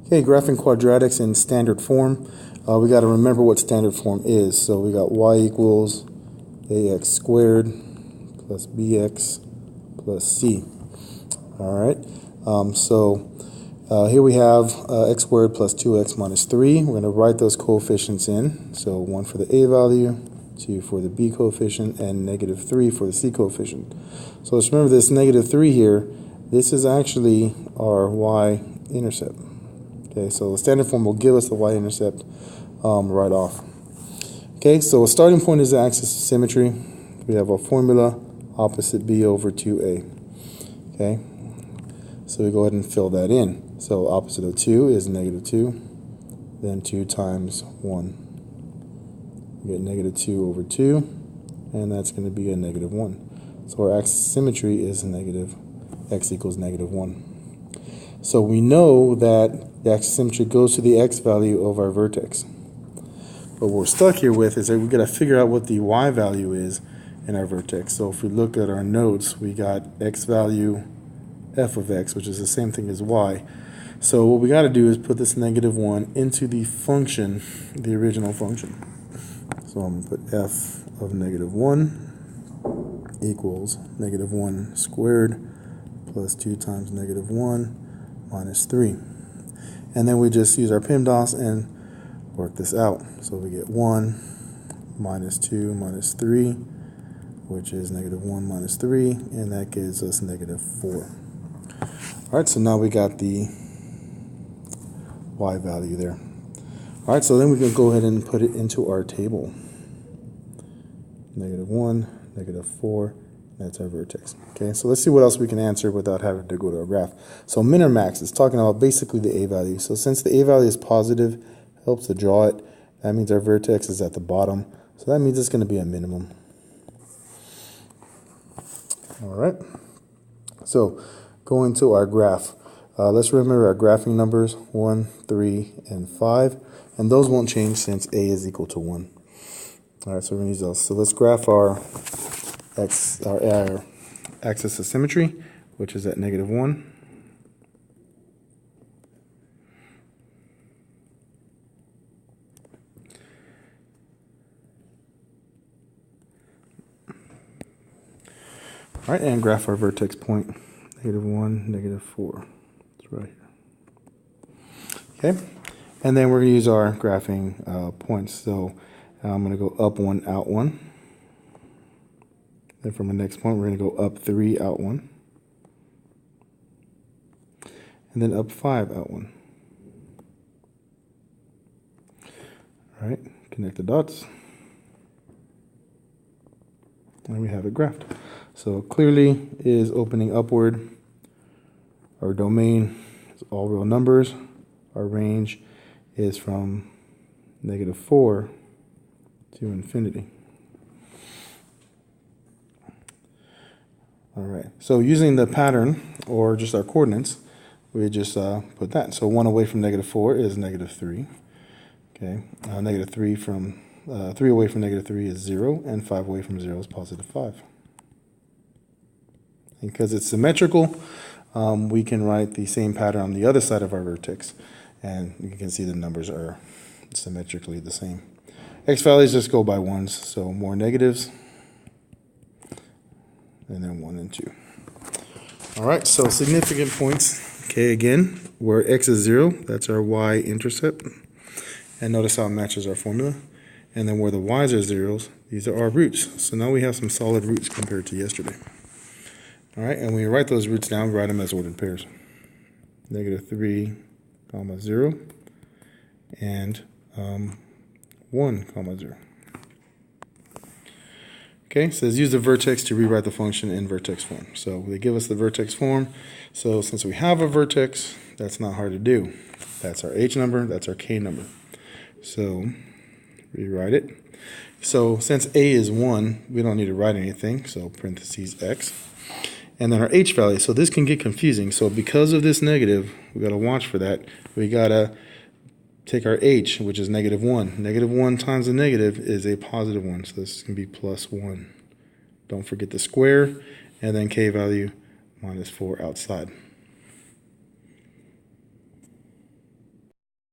Okay, graphing quadratics in standard form. We got to remember what standard form is. So we got y equals ax squared plus bx plus c. All right. Here we have x squared plus 2x minus 3. We're going to write those coefficients in. So 1 for the a value, 2 for the b coefficient, and negative 3 for the c coefficient. So let's remember this negative 3 here. This is actually our y-intercept. Okay, so the standard form will give us the y-intercept right off. Okay, so a starting point is the axis of symmetry. We have a formula opposite b over 2a. Okay, so we go ahead and fill that in. So opposite of 2 is negative 2, then 2 times 1. We get negative 2 over 2, and that's going to be a negative 1. So our axis of symmetry is negative x equals negative 1. So we know that the axis of symmetry goes to the x value of our vertex. But what we're stuck here with is that we've got to figure out what the y value is in our vertex. So if we look at our notes, we got x value f of x, which is the same thing as y. So what we got to do is put this negative 1 into the function, the original function. So I'm going to put f of negative 1 equals negative 1 squared plus 2 times negative 1 minus 3. And then we just use our PEMDAS and work this out. So we get 1 minus 2 minus 3, which is negative 1 minus 3, and that gives us negative 4. All right, so now we got the y value there. All right, so then we can go ahead and put it into our table. Negative 1, negative 4, that's our vertex. Okay, so let's see what else we can answer without having to go to our graph. So min or max is talking about basically the a value. So since the a value is positive, helps to draw it. That means our vertex is at the bottom. So that means it's going to be a minimum. All right. So going to our graph. Let's remember our graphing numbers 1, 3, and 5. And those won't change since a is equal to 1. All right, so we're going to use those. So let's graph our axis of symmetry, which is at negative 1. All right, and graph our vertex point, negative 1, negative 4. It's right here. Okay, and then we're going to use our graphing points. So I'm going to go up 1, out 1. Then from the next point, we're going to go up 3, out 1. And then up 5, out 1. All right, connect the dots. And we have it graphed. So clearly is opening upward. Our domain is all real numbers. Our range is from negative 4 to infinity. All right, so using the pattern or just our coordinates, we just put that. So 1 away from negative 4 is negative 3. Okay, negative 3 from 3 away from negative 3 is 0, and 5 away from 0 is positive 5. And because it's symmetrical, we can write the same pattern on the other side of our vertex, and you can see the numbers are symmetrically the same. X values just go by ones, so more negatives, and then 1 and 2. All right, so significant points. Okay, again, where x is 0, that's our y-intercept. And notice how it matches our formula. And then where the y's are zeros, these are our roots. So now we have some solid roots compared to yesterday. All right, and when we write those roots down, we write them as ordered pairs. Negative 3, comma 0, and 1, comma 0. Okay, so let's use the vertex to rewrite the function in vertex form. So they give us the vertex form. So since we have a vertex, that's not hard to do. That's our h number, that's our k number. So rewrite it. So since a is 1, we don't need to write anything. So parentheses x. And then our h value. So this can get confusing. So because of this negative, we got to watch for that. We got to take our h, which is negative 1. Negative 1 times the negative is a positive 1. So this can be plus 1. Don't forget the square. And then k value minus 4 outside.